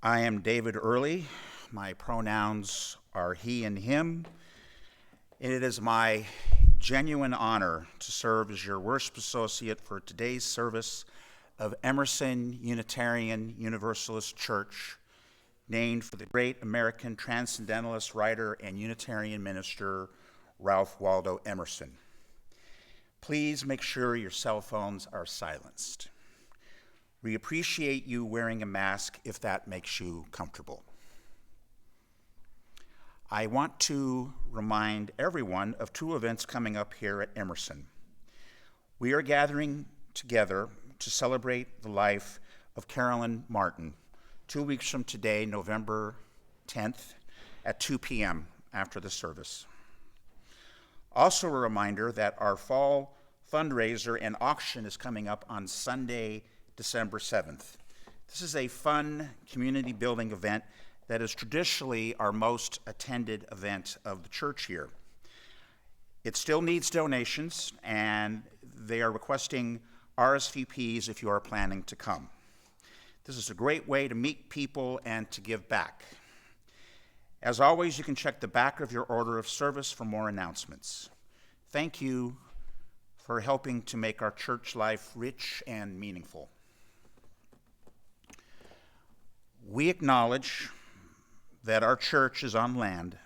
I am David Early. My pronouns are he and him. And it is my genuine honor to serve as your worship associate for today's service of Emerson Unitarian Universalist Church, named for the great American transcendentalist writer and Unitarian minister, Ralph Waldo Emerson. Please make sure your cell phones are silenced. We appreciate you wearing a mask if that makes you comfortable. I want to remind everyone of two events coming up here at Emerson. We are gathering together to celebrate the life of Carolyn Martin 2 weeks from today, November 10th, at 2 p.m. after the service. Also a reminder that our fall fundraiser and auction is coming up on Sunday, December 7th. This is a fun community building event that is traditionally our most attended event of the church year. It still needs donations, and they are requesting RSVPs if you are planning to come. This is a great way to meet people and to give back. As always, you can check the back of your order of service for more announcements. Thank you for helping to make our church life rich and meaningful. We acknowledge that our church is on land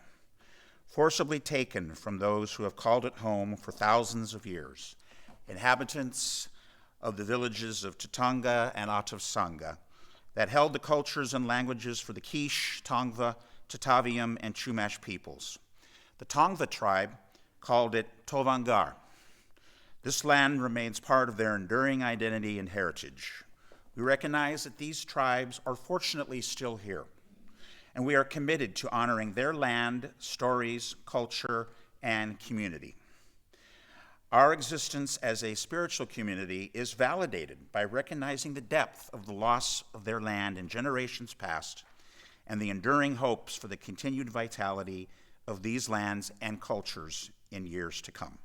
forcibly taken from those who have called it home for thousands of years, inhabitants of the villages of Tatonga and Atavasanga that held the cultures and languages for the Quiche, Tongva, Tataviam, and Chumash peoples. The Tongva tribe called it Tovangar. This land remains part of their enduring identity and heritage. We recognize that these tribes are fortunately still here, and we are committed to honoring their land, stories, culture, and community. Our existence as a spiritual community is validated by recognizing the depth of the loss of their land in generations past and the enduring hopes for the continued vitality of these lands and cultures in years to come.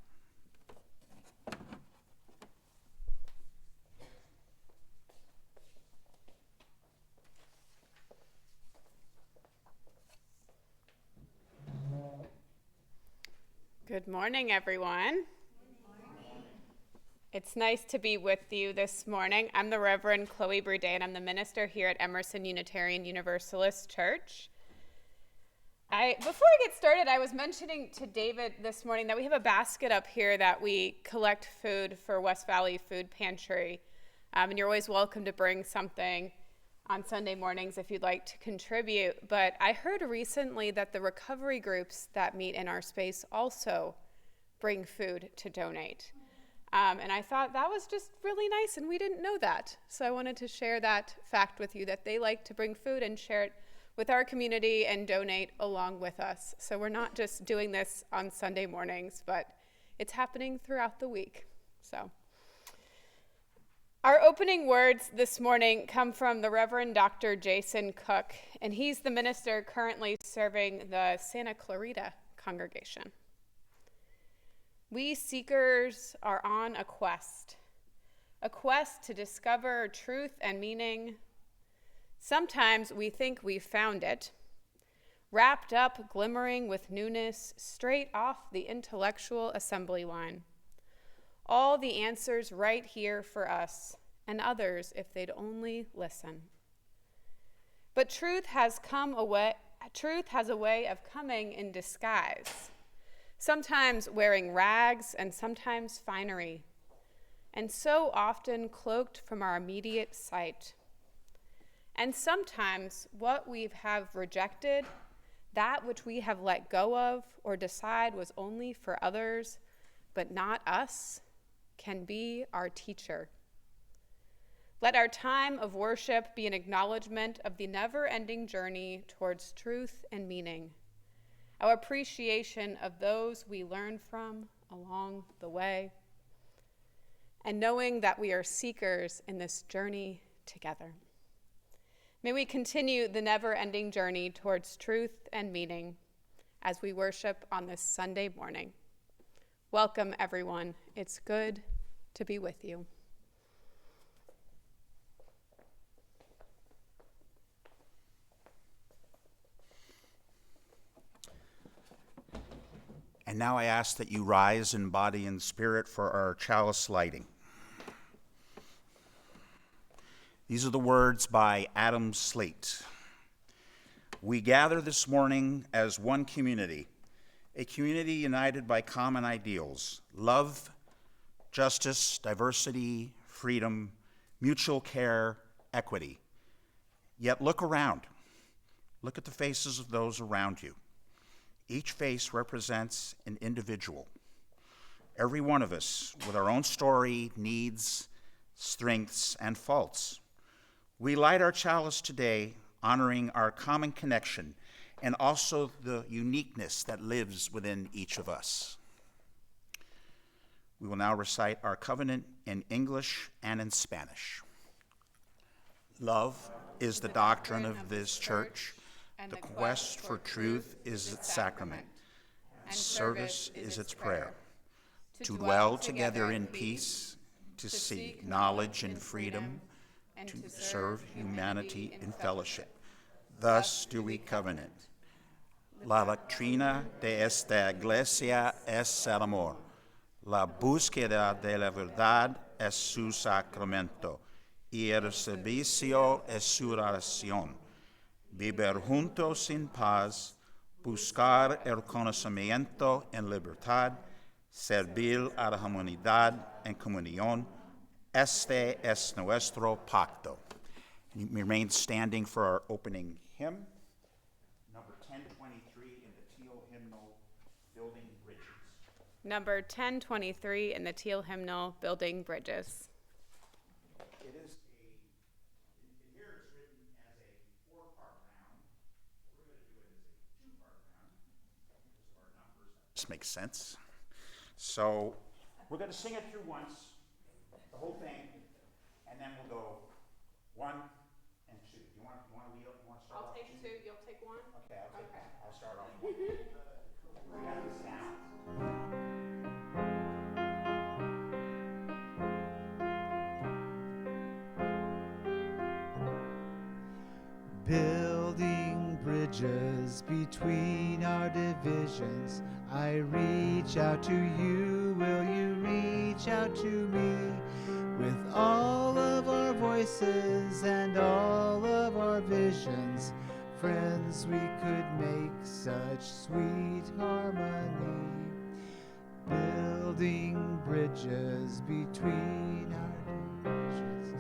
Good morning, everyone. It's nice to be with you this morning. I'm the Reverend Chloë Briedé, and I'm the minister here at Emerson Unitarian Universalist Church. Before I get started, I was mentioning to David this morning that we have a basket up here that we collect food for West Valley Food Pantry, and you're always welcome to bring something on Sunday mornings if you'd like to contribute. But I heard recently that the recovery groups that meet in our space also bring food to donate. And I thought that was just really nice, and we didn't know that. So I wanted to share that fact with you, that they like to bring food and share it with our community and donate along with us. So we're not just doing this on Sunday mornings, but it's happening throughout the week. So our opening words this morning come from the Reverend Dr. Jason Cook, and he's the minister currently serving the Santa Clarita congregation. We seekers are on a quest to discover truth and meaning. Sometimes we think we've found it, wrapped up, glimmering with newness, straight off the intellectual assembly line. All the answers right here for us and others if they'd only listen. But truth has a way of coming in disguise, sometimes wearing rags and sometimes finery, and so often cloaked from our immediate sight. And sometimes what we have rejected, that which we have let go of or decide was only for others, but not us, can be our teacher. Let our time of worship be an acknowledgement of the never-ending journey towards truth and meaning, our appreciation of those we learn from along the way, and knowing that we are seekers in this journey together. May we continue the never-ending journey towards truth and meaning as we worship on this Sunday morning. Welcome, everyone. It's good to be with you. And now I ask that you rise in body and spirit for our chalice lighting. These are the words by Adam Slate. We gather this morning as one community, a community united by common ideals: love, justice, diversity, freedom, mutual care, equity. Yet look around. Look at the faces of those around you. Each face represents an individual. Every one of us with our own story, needs, strengths, and faults. We light our chalice today, honoring our common connection and also the uniqueness that lives within each of us. We will now recite our covenant in English and in Spanish. Love is the doctrine of this church. The quest for truth is its sacrament. Service is its prayer. To dwell together in peace, to seek knowledge and freedom, to serve humanity in fellowship. Thus do we covenant. La doctrina de esta iglesia es el amor. La búsqueda de la verdad es su sacramento. Y el servicio es su oración. Vivir juntos en paz, buscar el conocimiento en libertad, servir a la humanidad en comunión. Este es nuestro pacto. You may remain standing for our opening hymn, number 1023 in the teal hymnal, Building Bridges. Number 1023 in the teal hymnal, Building Bridges. It is here it's written as a 4-part round. We're going to do it as a 2-part round because of our numbers. This makes sense. So we're going to sing it through once, the whole thing, and then we'll go 1 and 2. You want to start off? I'll take 2. You'll take 1. Okay, I'll start off 1. We got the sound. Building bridges between our divisions. I reach out to you, will you reach out to me? With all of our voices and all of our visions, friends, we could make such sweet harmony. Building bridges between our divisions.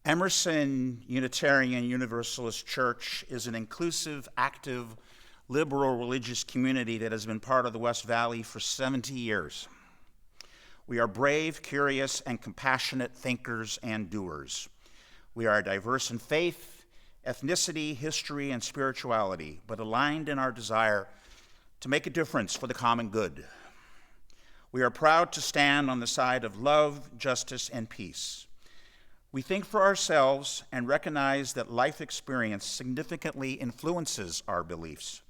Emerson Unitarian Universalist Church is an inclusive, active, liberal religious community that has been part of the West Valley for 70 years. We are brave, curious, and compassionate thinkers and doers. We are diverse in faith, ethnicity, history, and spirituality, but aligned in our desire to make a difference for the common good. We are proud to stand on the side of love, justice, and peace. We think for ourselves and recognize that life experience significantly influences our beliefs.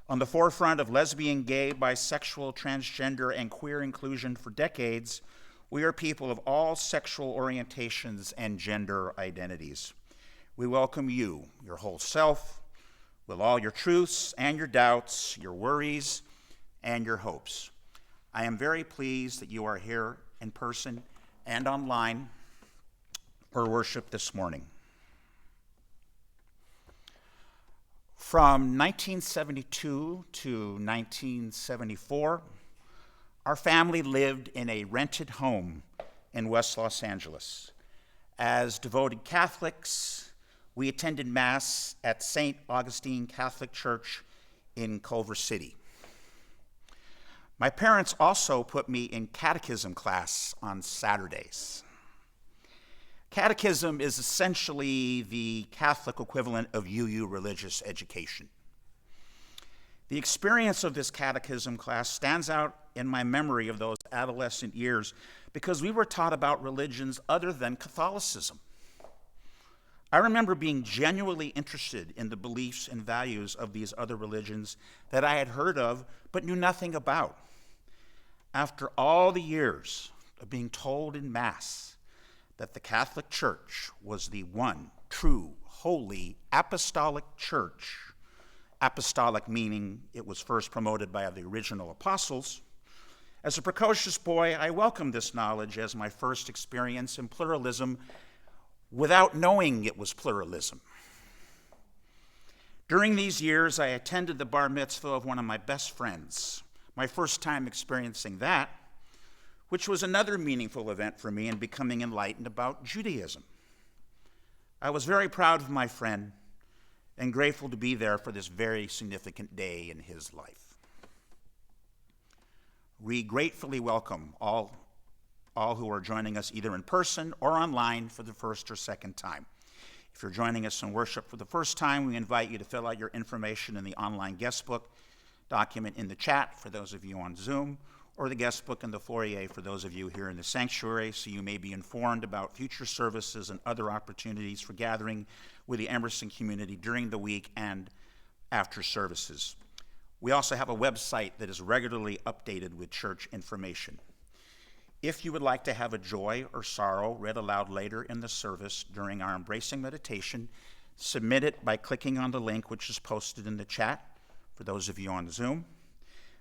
On the forefront of lesbian, gay, bisexual, transgender, and queer inclusion for decades, we are people of all sexual orientations and gender identities. We welcome you, your whole self, with all your truths and your doubts, your worries and your hopes. I am very pleased that you are here in person and online for worship this morning. From 1972 to 1974, our family lived in a rented home in West Los Angeles. As devoted Catholics, we attended Mass at St. Augustine Catholic Church in Culver City. My parents also put me in catechism class on Saturdays. Catechism is essentially the Catholic equivalent of UU religious education. The experience of this catechism class stands out in my memory of those adolescent years because we were taught about religions other than Catholicism. I remember being genuinely interested in the beliefs and values of these other religions that I had heard of but knew nothing about. After all the years of being told in Mass that the Catholic Church was the one true, holy, apostolic church, apostolic meaning it was first promoted by the original apostles, as a precocious boy, I welcomed this knowledge as my first experience in pluralism without knowing it was pluralism. During these years, I attended the bar mitzvah of one of my best friends, my first time experiencing that, which was another meaningful event for me in becoming enlightened about Judaism. I was very proud of my friend and grateful to be there for this very significant day in his life. We gratefully welcome all who are joining us either in person or online for the first or second time. If you're joining us in worship for the first time, we invite you to fill out your information in the online guest book document in the chat for those of you on Zoom, or the guest book in the foyer for those of you here in the sanctuary, so you may be informed about future services and other opportunities for gathering with the Emerson community during the week and after services. We also have a website that is regularly updated with church information. If you would like to have a joy or sorrow read aloud later in the service during our embracing meditation, submit it by clicking on the link which is posted in the chat for those of you on Zoom.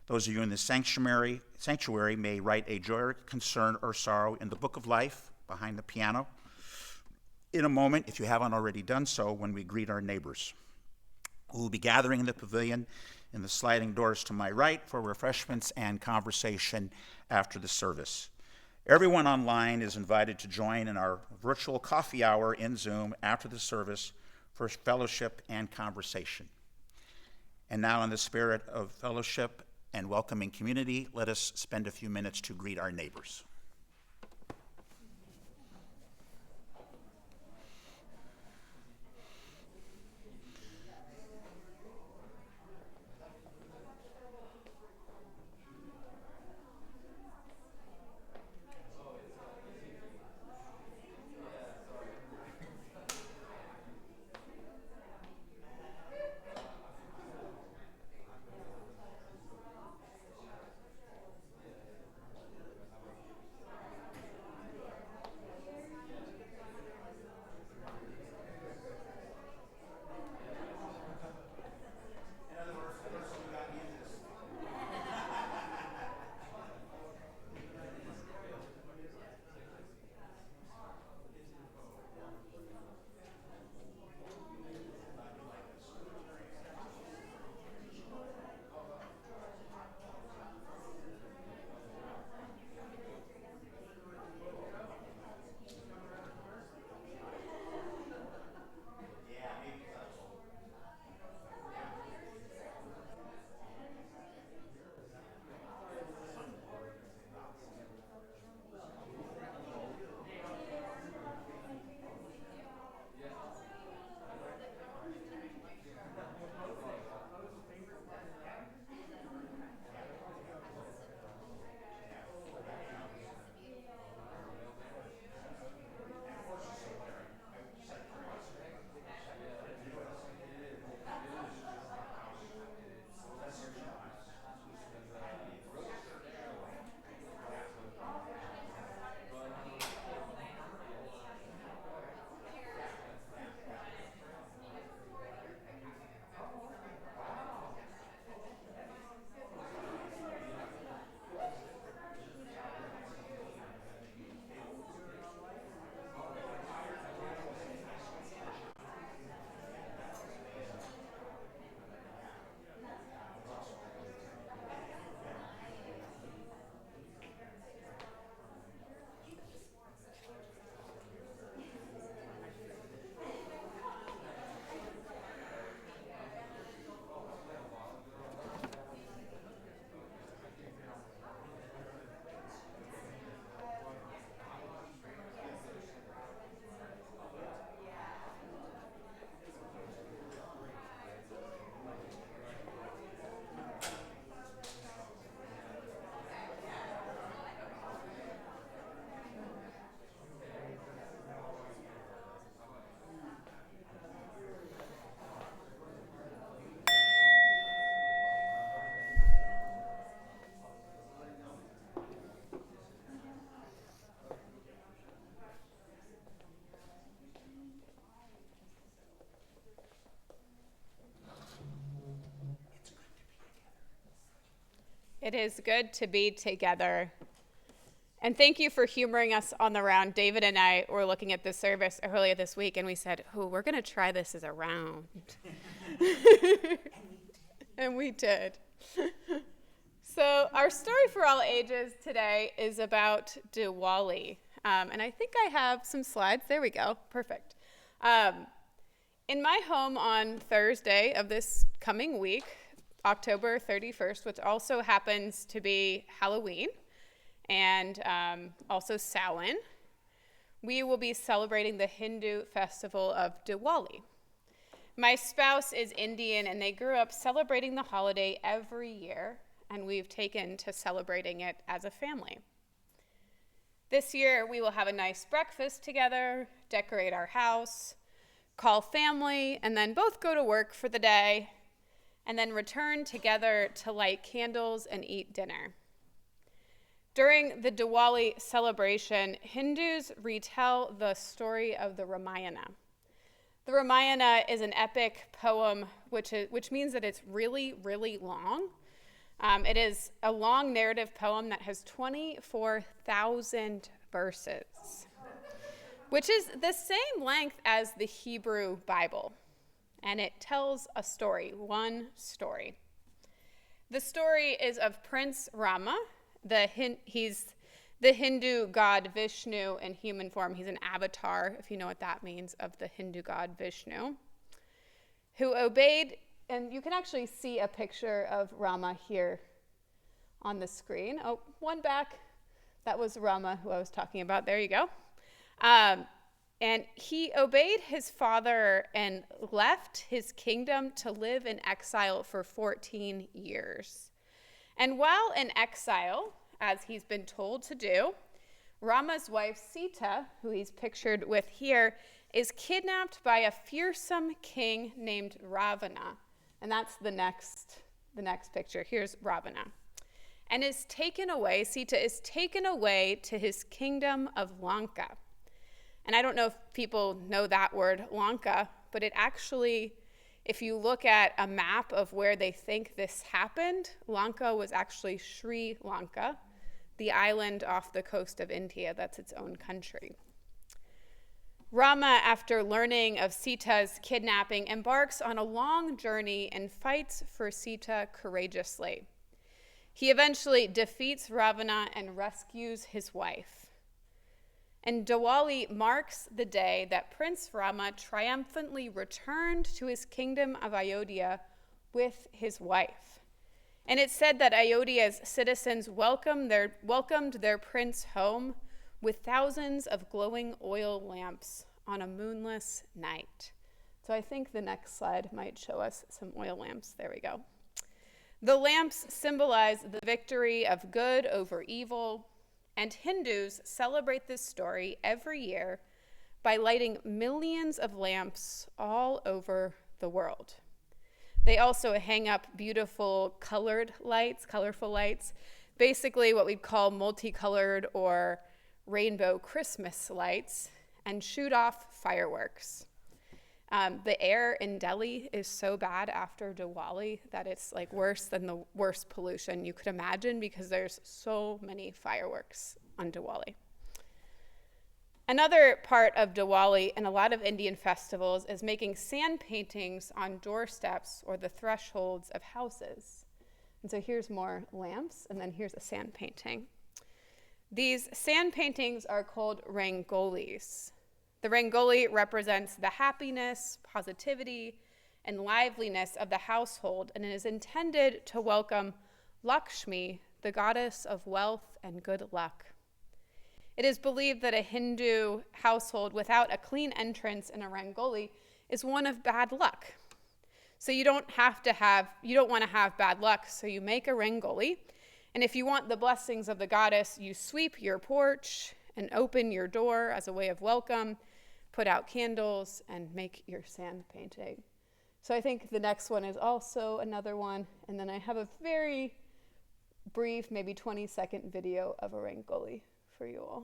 Those of you in the sanctuary may write a joy, concern, or sorrow in the Book of Life behind the piano in a moment, if you haven't already done so, when we greet our neighbors. We will be gathering in the pavilion in the sliding doors to my right for refreshments and conversation after the service. Everyone online is invited to join in our virtual coffee hour in Zoom after the service for fellowship and conversation. And now, in the spirit of fellowship and welcoming community, let us spend a few minutes to greet our neighbors. It is good to be together. And thank you for humoring us on the round. David and I were looking at this service earlier this week, and we said, oh, we're going to try this as a round. And we did. So our story for all ages today is about Diwali. And I think I have some slides. There we go. Perfect. In my home on Thursday of this coming week, October 31st, which also happens to be Halloween and also Samhain, we will be celebrating the Hindu festival of Diwali. My spouse is Indian, and they grew up celebrating the holiday every year, and we've taken to celebrating it as a family. This year, we will have a nice breakfast together, decorate our house, call family, and then both go to work for the day, and then return together to light candles and eat dinner. During the Diwali celebration, Hindus retell the story of the Ramayana. The Ramayana is an epic poem, which means that it's really, really long. It is a long narrative poem that has 24,000 verses, which is the same length as the Hebrew Bible. And it tells a story, one story. The story is of Prince Rama. He's the Hindu god Vishnu in human form. He's an avatar, if you know what that means, of the Hindu god Vishnu, who obeyed, and you can actually see a picture of Rama here on the screen. Oh, one back. That was Rama, who I was talking about. There you go. And he obeyed his father and left his kingdom to live in exile for 14 years. And while in exile, as he's been told to do, Rama's wife Sita, who he's pictured with here, is kidnapped by a fearsome king named Ravana. And that's the next picture. Here's Ravana. And is taken away, Sita is taken away to his kingdom of Lanka. And I don't know if people know that word, Lanka, but it actually, if you look at a map of where they think this happened, Lanka was actually Sri Lanka, the island off the coast of India that's its own country. Rama, after learning of Sita's kidnapping, embarks on a long journey and fights for Sita courageously. He eventually defeats Ravana and rescues his wife. And Diwali marks the day that Prince Rama triumphantly returned to his kingdom of Ayodhya with his wife. And it's said that Ayodhya's citizens welcomed their prince home with thousands of glowing oil lamps on a moonless night. So I think the next slide might show us some oil lamps. There we go. The lamps symbolize the victory of good over evil, and Hindus celebrate this story every year by lighting millions of lamps all over the world. They also hang up beautiful colorful lights, basically what we'd call multicolored or rainbow Christmas lights, and shoot off fireworks. The air in Delhi is so bad after Diwali that it's like worse than the worst pollution you could imagine because there's so many fireworks on Diwali. Another part of Diwali and a lot of Indian festivals is making sand paintings on doorsteps or the thresholds of houses. And so here's more lamps, and then here's a sand painting. These sand paintings are called rangolis. The rangoli represents the happiness, positivity, and liveliness of the household, and it is intended to welcome Lakshmi, the goddess of wealth and good luck. It is believed that a Hindu household without a clean entrance in a rangoli is one of bad luck. So you don't want to have bad luck, so you make a rangoli, and if you want the blessings of the goddess, you sweep your porch and open your door as a way of welcome, put out candles, and make your sand painting. So I think the next one is also another one, and then I have a very brief, maybe 20-second video of a rangoli for you all.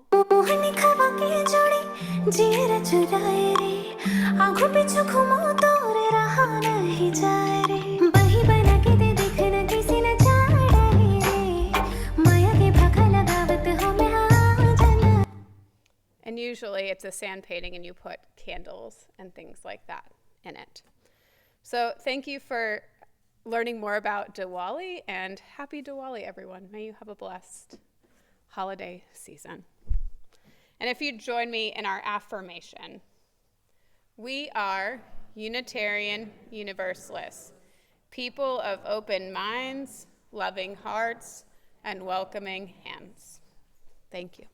And usually it's a sand painting and you put candles and things like that in it. So thank you for learning more about Diwali, and happy Diwali, everyone. May you have a blessed holiday season. And if you'd join me in our affirmation, we are Unitarian Universalists, people of open minds, loving hearts, and welcoming hands. Thank you.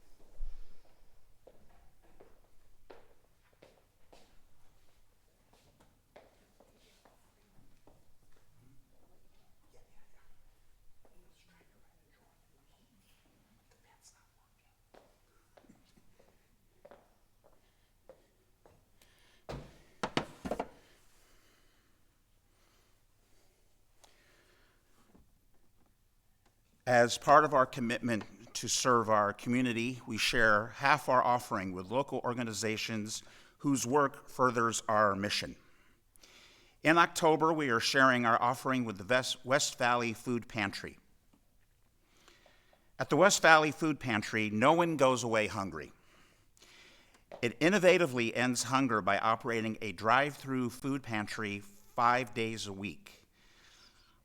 As part of our commitment to serve our community, we share half our offering with local organizations whose work furthers our mission. In October, we are sharing our offering with the West Valley Food Pantry. At the West Valley Food Pantry, no one goes away hungry. It innovatively ends hunger by operating a drive-through food pantry 5 days a week.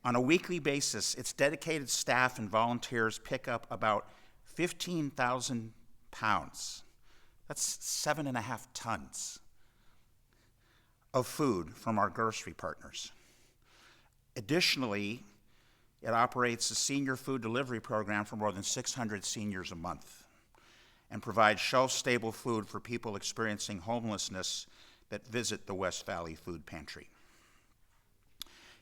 On a weekly basis, its dedicated staff and volunteers pick up about 15,000 pounds. That's 7.5 tons of food from our grocery partners. Additionally, it operates a senior food delivery program for more than 600 seniors a month and provides shelf-stable food for people experiencing homelessness that visit the West Valley Food Pantry.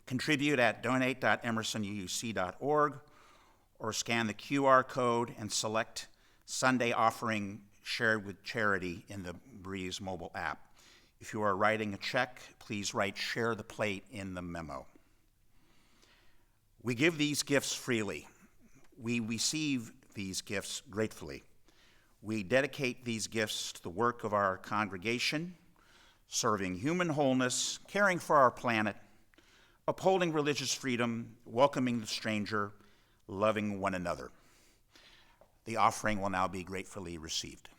Contribute at donate.emersonUUC.org or scan the QR code and select Sunday offering shared with charity in the Breeze mobile app. If you are writing a check, please write "share the plate" in the memo. We give these gifts freely. We receive these gifts gratefully. We dedicate these gifts to the work of our congregation, serving human wholeness, caring for our planet, upholding religious freedom, welcoming the stranger, loving one another. The offering will now be gratefully received.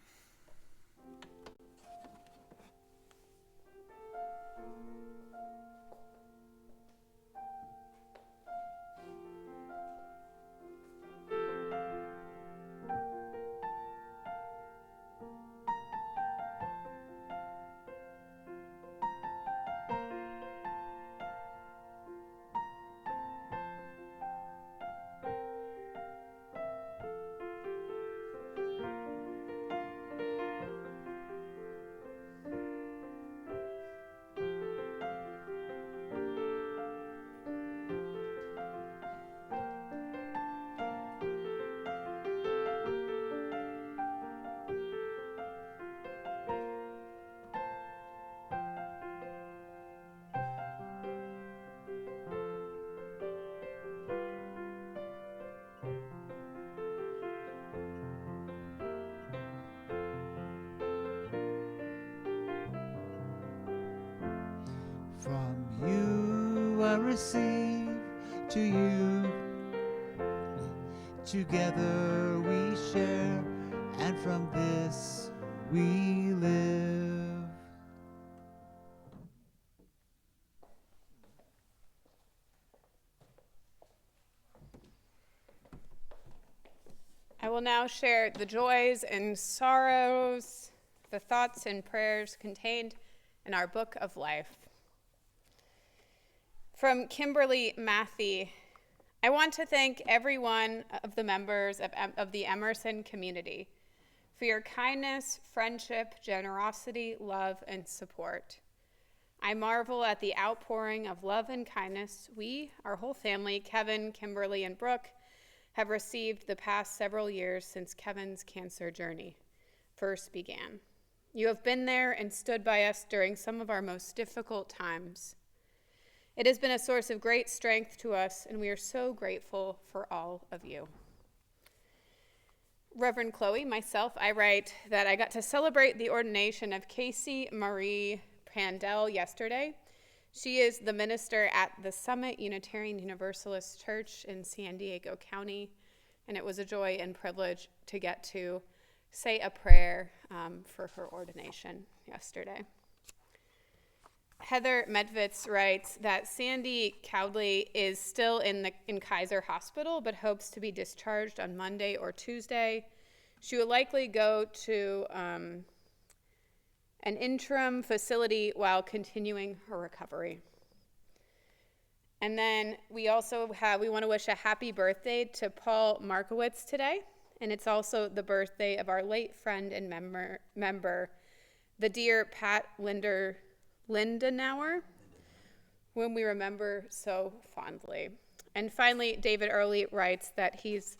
From you I receive, to you together we share, and from this we live. I will now share the joys and sorrows, the thoughts and prayers contained in our book of life. From Kimberly Matthey, I want to thank every one of the members of the Emerson community for your kindness, friendship, generosity, love, and support. I marvel at the outpouring of love and kindness we, our whole family, Kevin, Kimberly, and Brooke, have received the past several years since Kevin's cancer journey first began. You have been there and stood by us during some of our most difficult times. It has been a source of great strength to us, and we are so grateful for all of you. Reverend Chloe, myself, I write that I got to celebrate the ordination of Casey Marie Prandell yesterday. She is the minister at the Summit Unitarian Universalist Church in San Diego County, and it was a joy and privilege to get to say a prayer for her ordination yesterday. Heather Medvitz writes that Sandy Cowley is still in Kaiser Hospital, but hopes to be discharged on Monday or Tuesday. She will likely go to an interim facility while continuing her recovery. And then we want to wish a happy birthday to Paul Markowitz today. And it's also the birthday of our late friend and member, the dear Pat Lindenauer, whom we remember so fondly. And finally, David Early writes that he's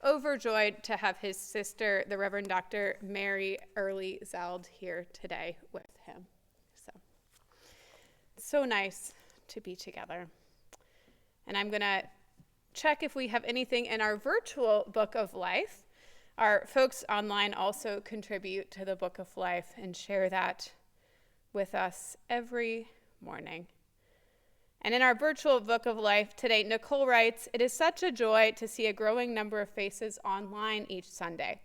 overjoyed to have his sister, the Reverend Dr. Mary Early Zeld, here today with him. So nice to be together. And I'm going to check if we have anything in our virtual Book of Life. Our folks online also contribute to the Book of Life and share that with us every morning. And in our virtual Book of Life today, Nicole writes, "It is such a joy to see a growing number of faces online each Sunday.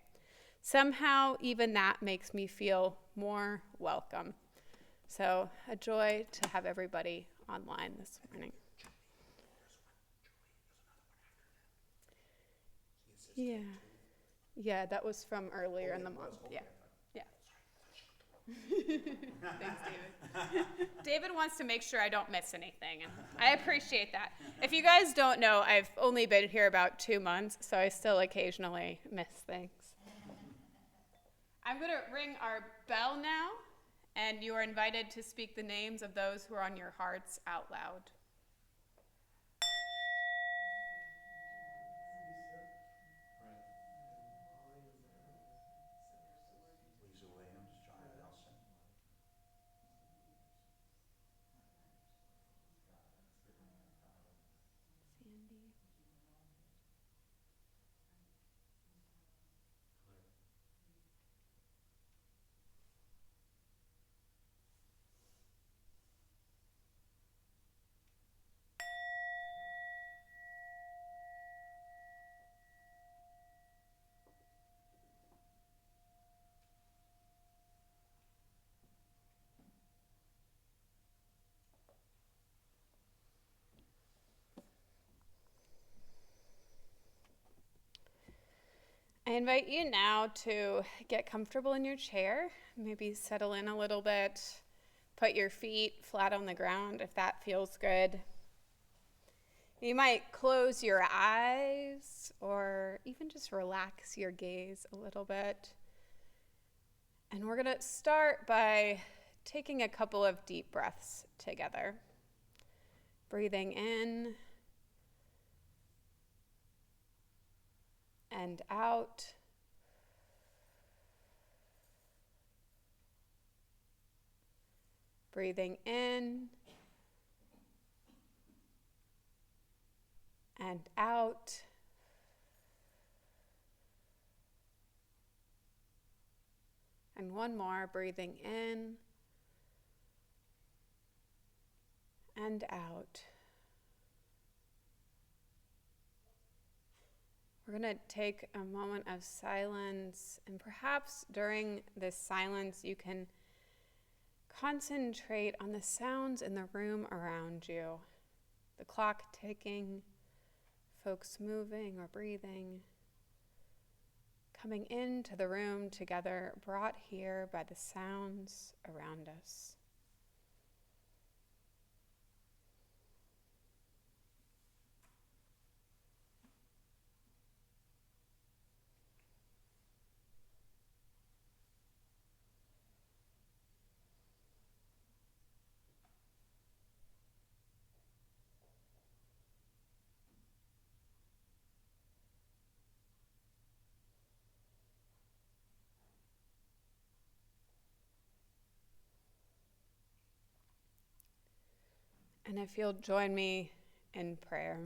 Somehow, even that makes me feel more welcome." So, a joy to have everybody online this morning. Yeah, that was from earlier in the month. Yeah. Thanks, David. David wants to make sure I don't miss anything, and I appreciate that. If you guys don't know, I've only been here about 2 months, so I still occasionally miss things. I'm going to ring our bell now, and you are invited to speak the names of those who are on your hearts out loud. I invite you now to get comfortable in your chair, maybe settle in a little bit, put your feet flat on the ground if that feels good. You might close your eyes or even just relax your gaze a little bit. And we're going to start by taking a couple of deep breaths together. Breathing in and out. Breathing in and out. And one more, breathing in and out. We're going to take a moment of silence, and perhaps during this silence you can concentrate on the sounds in the room around you. The clock ticking, folks moving or breathing, coming into the room together, brought here by the sounds around us. And if you'll join me in prayer.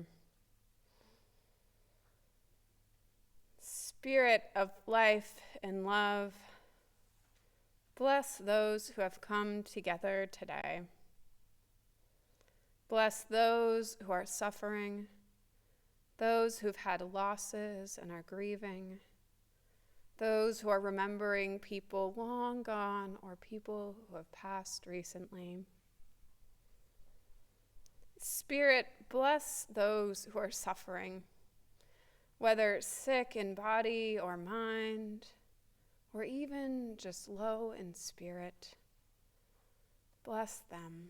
Spirit of life and love, bless those who have come together today. Bless those who are suffering, those who've had losses and are grieving, those who are remembering people long gone or people who have passed recently. Spirit, bless those who are suffering, whether sick in body or mind, or even just low in spirit. Bless them.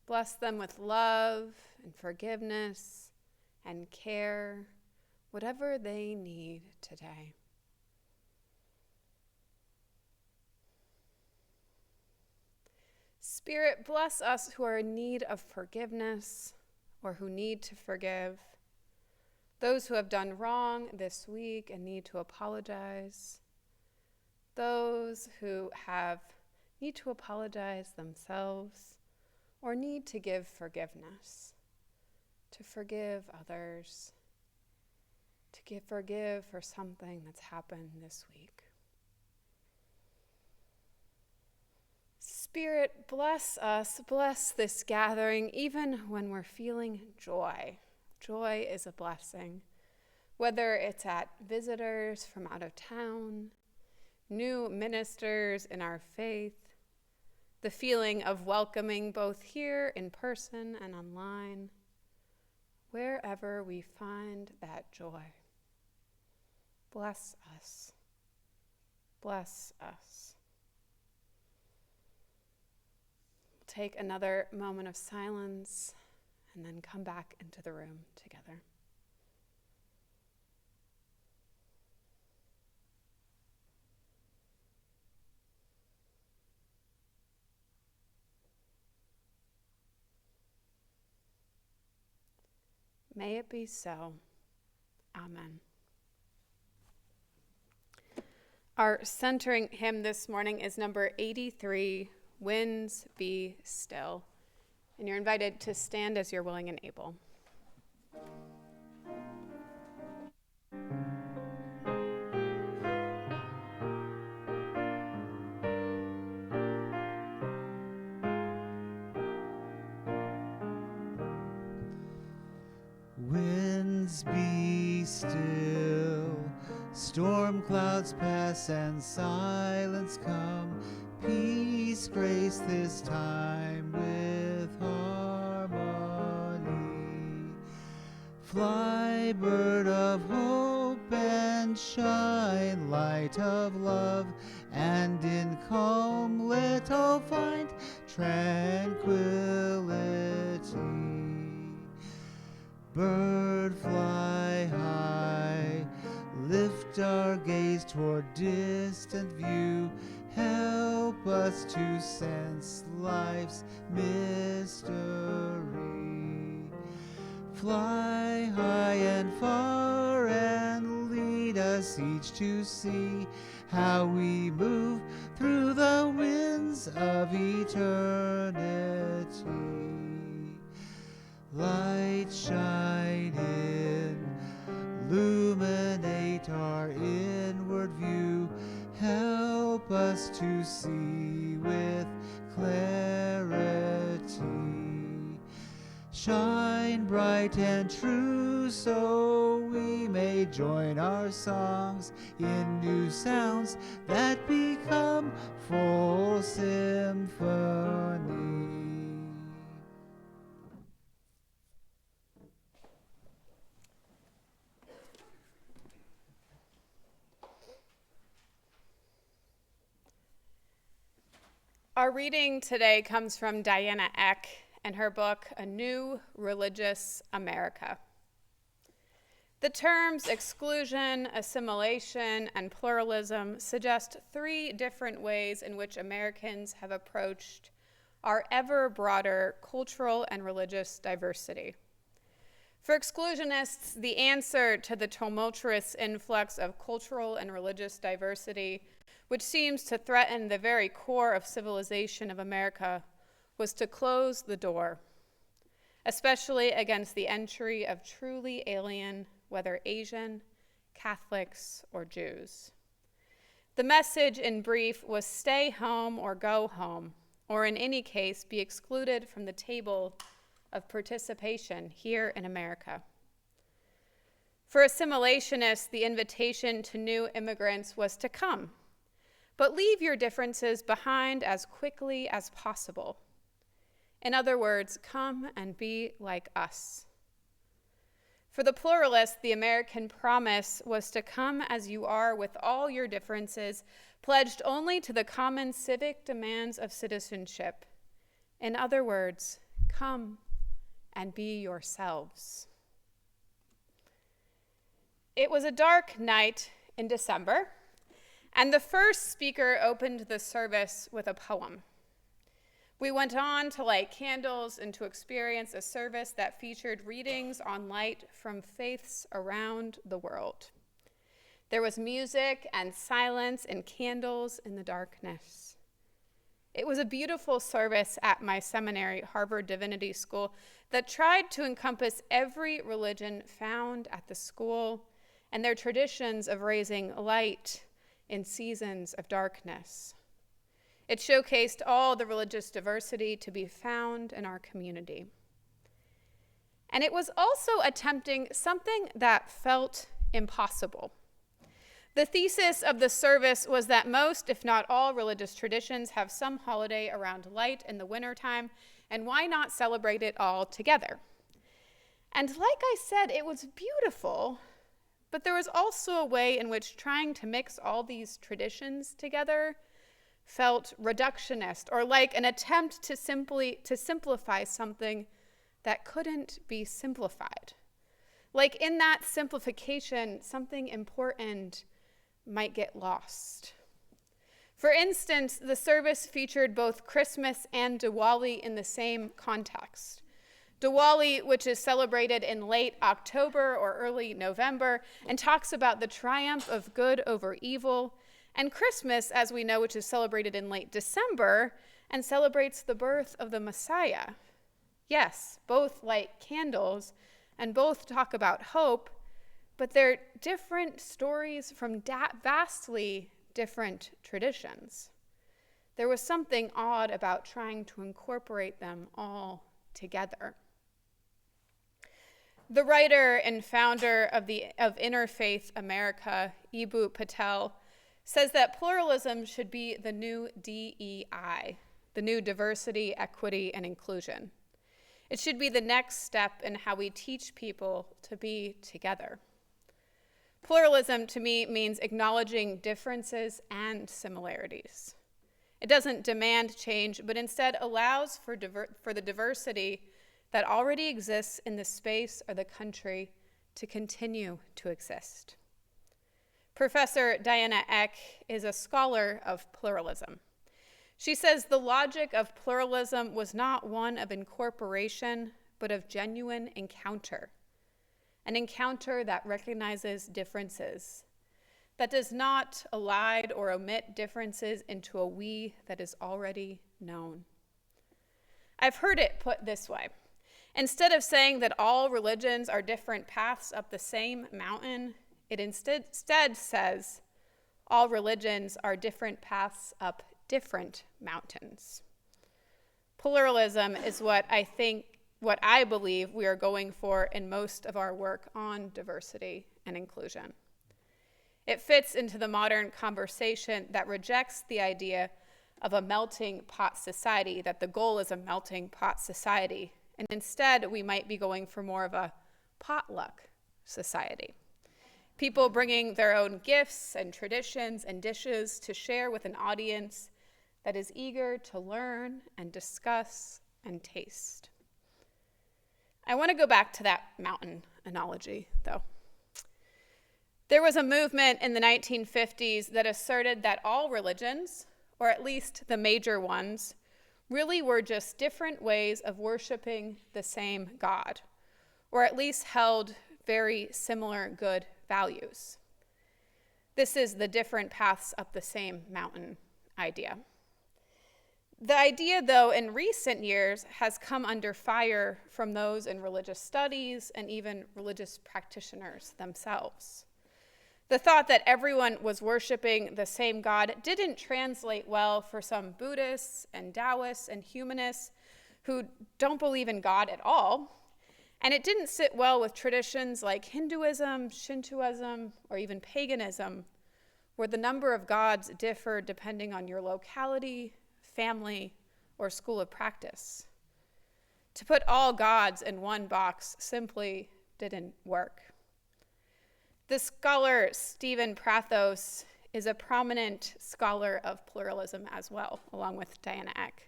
Bless them with love and forgiveness and care, whatever they need today. Spirit, bless us who are in need of forgiveness or who need to forgive. Those who have done wrong this week and need to apologize. Those who need to apologize themselves or need to give forgiveness, to forgive others, to forgive for something that's happened this week. Spirit, bless us, bless this gathering, even when we're feeling joy. Joy is a blessing, whether it's at visitors from out of town, new ministers in our faith, the feeling of welcoming both here in person and online, wherever we find that joy. Bless us. Bless us. Take another moment of silence and then come back into the room together. May it be so. Amen. Our centering hymn this morning is number 83, Winds Be Still. And you're invited to stand as you're willing and able. Winds be still, storm clouds pass and silence come. Peace grace this time with harmony. Fly, bird of hope, and shine, light of love, and in calm let all find tranquility. Bird, fly high, lift our gaze toward distant view. Help us to sense life's mystery. Fly high and far and lead us each to see how we move through the winds of eternity. Light shine in, illuminate our inward view. Help us to see with clarity. Shine bright and true so we may join our songs in new sounds that become full symphony. Our reading today comes from Diana Eck and her book, A New Religious America. The terms exclusion, assimilation, and pluralism suggest three different ways in which Americans have approached our ever broader cultural and religious diversity. For exclusionists, the answer to the tumultuous influx of cultural and religious diversity, which seems to threaten the very core of civilization of America, was to close the door, especially against the entry of truly alien, whether Asian, Catholics, or Jews. The message, in brief, was stay home or go home, or in any case, be excluded from the table of participation here in America. For assimilationists, the invitation to new immigrants was to come, but leave your differences behind as quickly as possible. In other words, come and be like us. For the pluralist, the American promise was to come as you are with all your differences, pledged only to the common civic demands of citizenship. In other words, come and be yourselves. It was a dark night in December, and the first speaker opened the service with a poem. We went on to light candles and to experience a service that featured readings on light from faiths around the world. There was music and silence and candles in the darkness. It was a beautiful service at my seminary, Harvard Divinity School, that tried to encompass every religion found at the school and their traditions of raising light in seasons of darkness. It showcased all the religious diversity to be found in our community. And it was also attempting something that felt impossible. The thesis of the service was that most, if not all, religious traditions have some holiday around light in the wintertime, and why not celebrate it all together? And like I said, it was beautiful, but there was also a way in which trying to mix all these traditions together felt reductionist, or like an attempt to simplify something that couldn't be simplified. Like in that simplification, something important might get lost. For instance, the service featured both Christmas and Diwali in the same context. Diwali, which is celebrated in late October or early November, and talks about the triumph of good over evil, and Christmas, as we know, which is celebrated in late December, and celebrates the birth of the Messiah. Yes, both light candles, and both talk about hope, but they're different stories from vastly different traditions. There was something odd about trying to incorporate them all together. The writer and founder of Interfaith America, Eboo Patel, says that pluralism should be the new DEI, the new diversity, equity, and inclusion. It should be the next step in how we teach people to be together. Pluralism, to me, means acknowledging differences and similarities. It doesn't demand change, but instead allows for the diversity that already exists in the space or the country to continue to exist. Professor Diana Eck is a scholar of pluralism. She says the logic of pluralism was not one of incorporation, but of genuine encounter. An encounter that recognizes differences, that does not elide or omit differences into a we that is already known. I've heard it put this way. Instead of saying that all religions are different paths up the same mountain, it instead says all religions are different paths up different mountains. Pluralism is what I believe we are going for in most of our work on diversity and inclusion. It fits into the modern conversation that rejects the idea of a melting pot society, that the goal is a melting pot society, and instead we might be going for more of a potluck society. People bringing their own gifts and traditions and dishes to share with an audience that is eager to learn and discuss and taste. I want to go back to that mountain analogy, though. There was a movement in the 1950s that asserted that all religions, or at least the major ones, really were just different ways of worshiping the same God, or at least held very similar good values. This is the different paths up the same mountain idea. The idea, though, in recent years has come under fire from those in religious studies and even religious practitioners themselves. The thought that everyone was worshiping the same God didn't translate well for some Buddhists and Taoists and humanists who don't believe in God at all. And it didn't sit well with traditions like Hinduism, Shintoism, or even paganism, where the number of gods differed depending on your locality, family, or school of practice. To put all gods in one box simply didn't work. The scholar Stephen Prathos is a prominent scholar of pluralism as well, along with Diana Eck.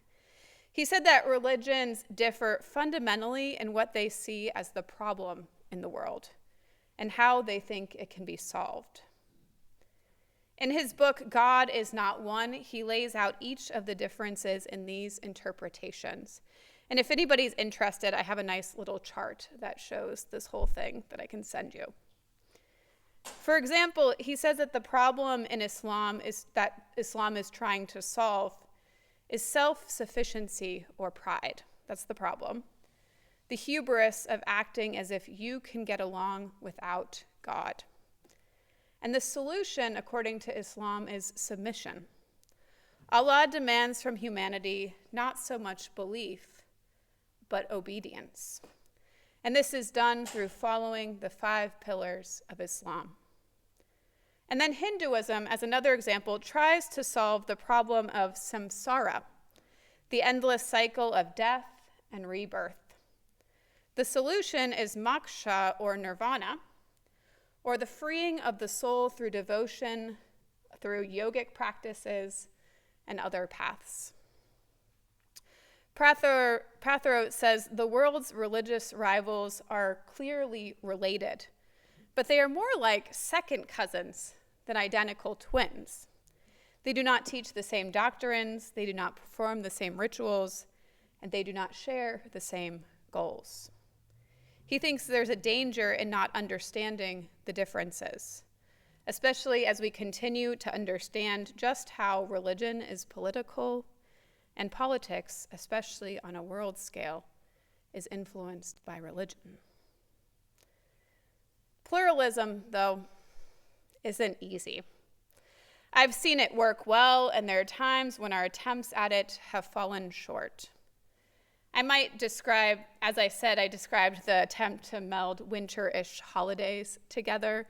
He said that religions differ fundamentally in what they see as the problem in the world and how they think it can be solved. In his book, God is Not One, he lays out each of the differences in these interpretations. And if anybody's interested, I have a nice little chart that shows this whole thing that I can send you. For example, he says that the problem in Islam is that Islam is trying to solve is self-sufficiency or pride. That's the problem. The hubris of acting as if you can get along without God. And the solution, according to Islam, is submission. Allah demands from humanity not so much belief, but obedience. And this is done through following the 5 pillars of Islam. And then Hinduism, as another example, tries to solve the problem of samsara, the endless cycle of death and rebirth. The solution is moksha, or nirvana, or the freeing of the soul through devotion, through yogic practices, and other paths. Prathero says the world's religious rivals are clearly related, but they are more like second cousins than identical twins. They do not teach the same doctrines, they do not perform the same rituals, and they do not share the same goals. He thinks there's a danger in not understanding the differences, especially as we continue to understand just how religion is political and politics, especially on a world scale, is influenced by religion. Pluralism, though, isn't easy. I've seen it work well, and there are times when our attempts at it have fallen short. I might describe, as I said, I described the attempt to meld winter-ish holidays together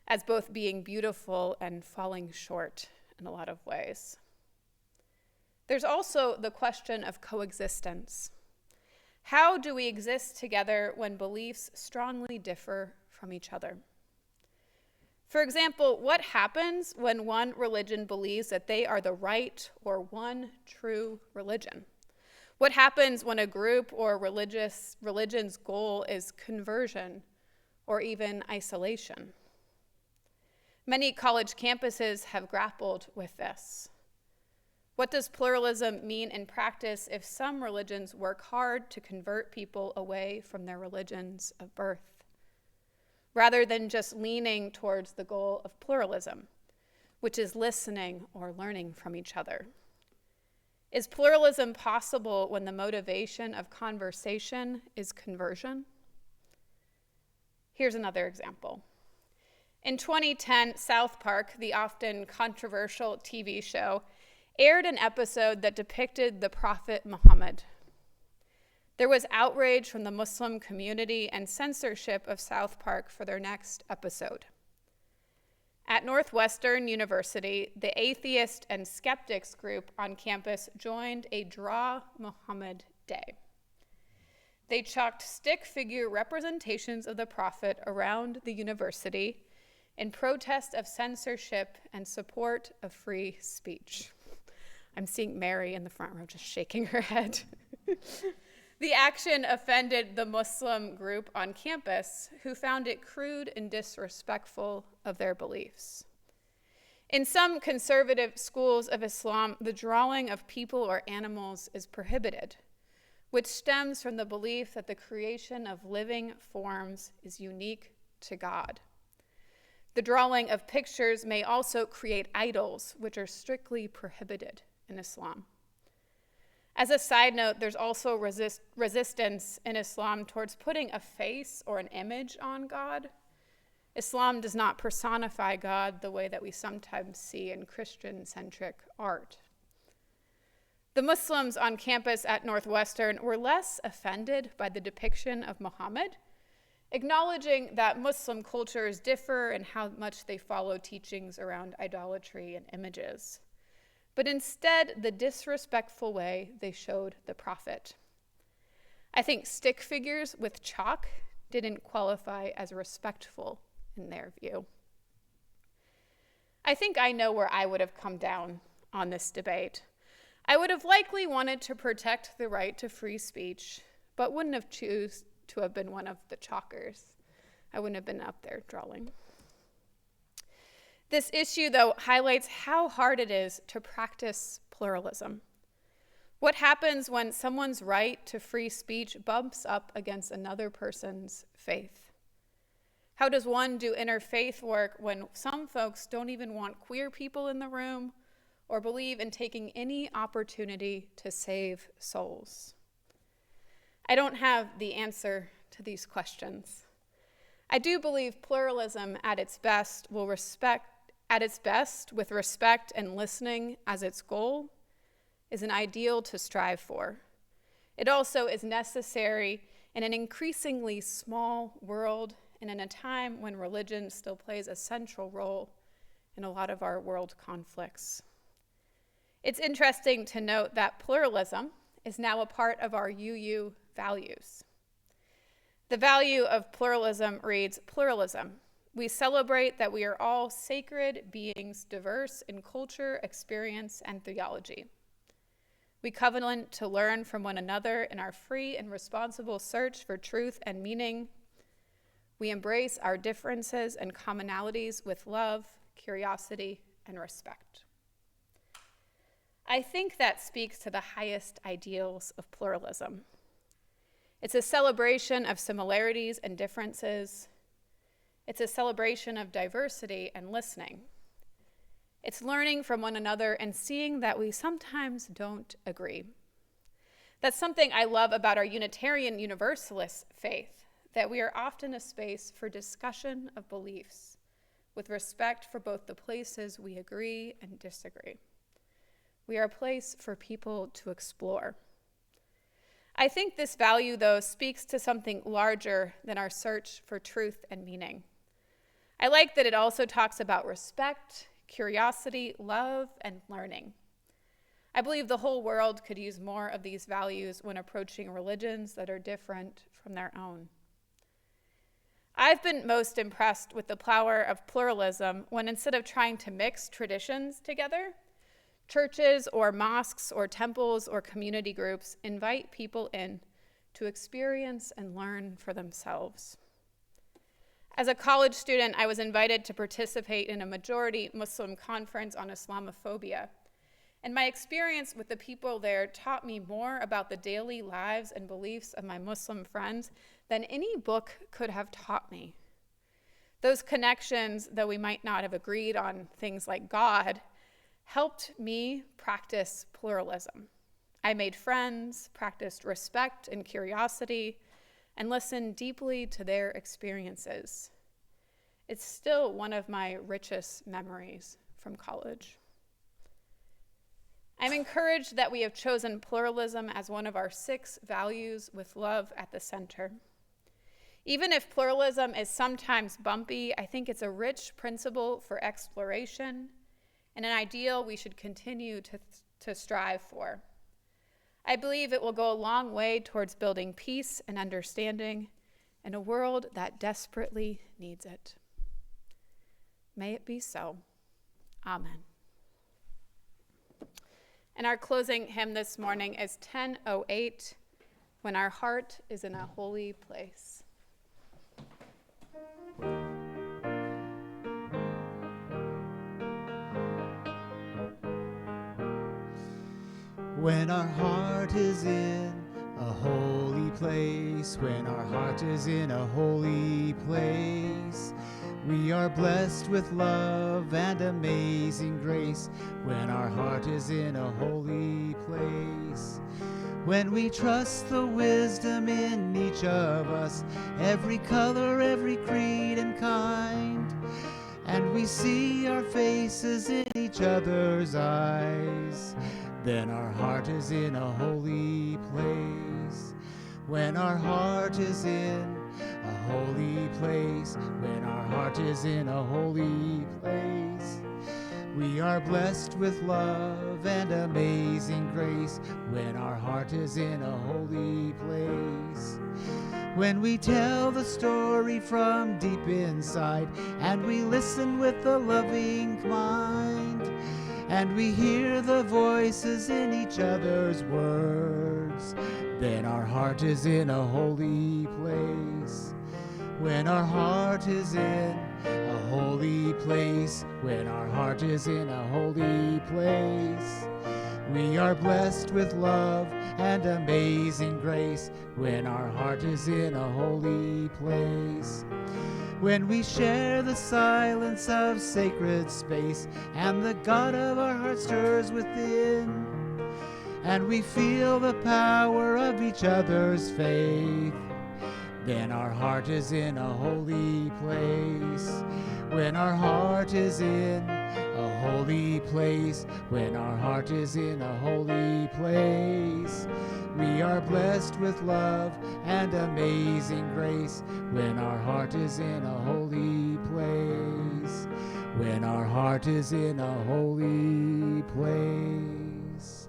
as both being beautiful and falling short in a lot of ways. There's also the question of coexistence. How do we exist together when beliefs strongly differ from each other? For example, what happens when one religion believes that they are the right or one true religion? What happens when a group or religion's goal is conversion or even isolation? Many college campuses have grappled with this. What does pluralism mean in practice if some religions work hard to convert people away from their religions of birth, rather than just leaning towards the goal of pluralism, which is listening or learning from each other? Is pluralism possible when the motivation of conversation is conversion? Here's another example. In 2010, South Park, the often controversial TV show, aired an episode that depicted the Prophet Muhammad. There was outrage from the Muslim community and censorship of South Park for their next episode. At Northwestern University, the atheist and skeptics group on campus joined a Draw Muhammad Day. They chalked stick figure representations of the Prophet around the university in protest of censorship and support of free speech. I'm seeing Mary in the front row just shaking her head. The action offended the Muslim group on campus, who found it crude and disrespectful of their beliefs. In some conservative schools of Islam, the drawing of people or animals is prohibited, which stems from the belief that the creation of living forms is unique to God. The drawing of pictures may also create idols, which are strictly prohibited in Islam. As a side note, there's also resistance in Islam towards putting a face or an image on God. Islam does not personify God the way that we sometimes see in Christian-centric art. The Muslims on campus at Northwestern were less offended by the depiction of Muhammad, acknowledging that Muslim cultures differ in how much they follow teachings around idolatry and images, but instead the disrespectful way they showed the prophet. I think stick figures with chalk didn't qualify as respectful in their view. I think I know where I would have come down on this debate. I would have likely wanted to protect the right to free speech, but wouldn't have chosen to have been one of the chalkers. I wouldn't have been up there drawing. This issue, though, highlights how hard it is to practice pluralism. What happens when someone's right to free speech bumps up against another person's faith? How does one do interfaith work when some folks don't even want queer people in the room or believe in taking any opportunity to save souls? I don't have the answer to these questions. I do believe pluralism at its best with respect and listening as its goal is an ideal to strive for. It also is necessary in an increasingly small world and in a time when religion still plays a central role in a lot of our world conflicts. It's interesting to note that pluralism is now a part of our UU values. The value of pluralism reads, pluralism. We celebrate that we are all sacred beings, diverse in culture, experience, and theology. We covenant to learn from one another in our free and responsible search for truth and meaning. We embrace our differences and commonalities with love, curiosity, and respect. I think that speaks to the highest ideals of pluralism. It's a celebration of similarities and differences. It's a celebration of diversity and listening. It's learning from one another and seeing that we sometimes don't agree. That's something I love about our Unitarian Universalist faith, that we are often a space for discussion of beliefs, with respect for both the places we agree and disagree. We are a place for people to explore. I think this value, though, speaks to something larger than our search for truth and meaning. I like that it also talks about respect, curiosity, love, and learning. I believe the whole world could use more of these values when approaching religions that are different from their own. I've been most impressed with the power of pluralism when, instead of trying to mix traditions together, churches or mosques or temples or community groups invite people in to experience and learn for themselves. As a college student, I was invited to participate in a majority Muslim conference on Islamophobia, and my experience with the people there taught me more about the daily lives and beliefs of my Muslim friends than any book could have taught me. Those connections, though we might not have agreed on things like God, helped me practice pluralism. I made friends, practiced respect and curiosity, and listened deeply to their experiences. It's still one of my richest memories from college. I'm encouraged that we have chosen pluralism as one of our 6 values with love at the center. Even if pluralism is sometimes bumpy, I think it's a rich principle for exploration and an ideal we should continue to strive for. I believe it will go a long way towards building peace and understanding in a world that desperately needs it. May it be so. Amen. And our closing hymn this morning is 10:08, When Our Heart is in a Holy Place. When our heart is in a holy place, when our heart is in a holy place, we are blessed with love and amazing grace. When our heart is in a holy place, when we trust the wisdom in each of us, every color, every creed and kind, and we see our faces in each other's eyes, then our heart is in a holy place. When our heart is in a holy place, when our heart is in a holy place, we are blessed with love and amazing grace. When our heart is in a holy place, when we tell the story from deep inside, and we listen with a loving mind, and we hear the voices in each other's words, then our heart is in a holy place. When our heart is in a holy place, when our heart is in a holy place, we are blessed with love and amazing grace. When our heart is in a holy place, when we share the silence of sacred space, and the God of our heart stirs within, and we feel the power of each other's faith, then our heart is in a holy place. When our heart is in a holy place, when our heart is in a holy place, we are blessed with love and amazing grace. When our heart is in a holy place, when our heart is in a holy place.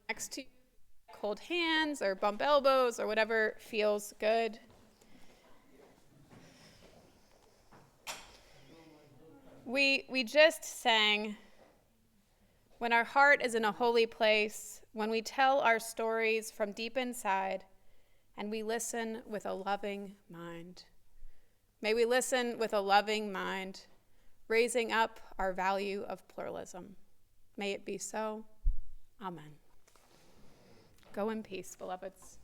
Next to you, hold hands or bump elbows or whatever feels good. We just sang, when our heart is in a holy place, when we tell our stories from deep inside, and we listen with a loving mind. May we listen with a loving mind, raising up our value of pluralism. May it be so. Amen. Go in peace, beloveds.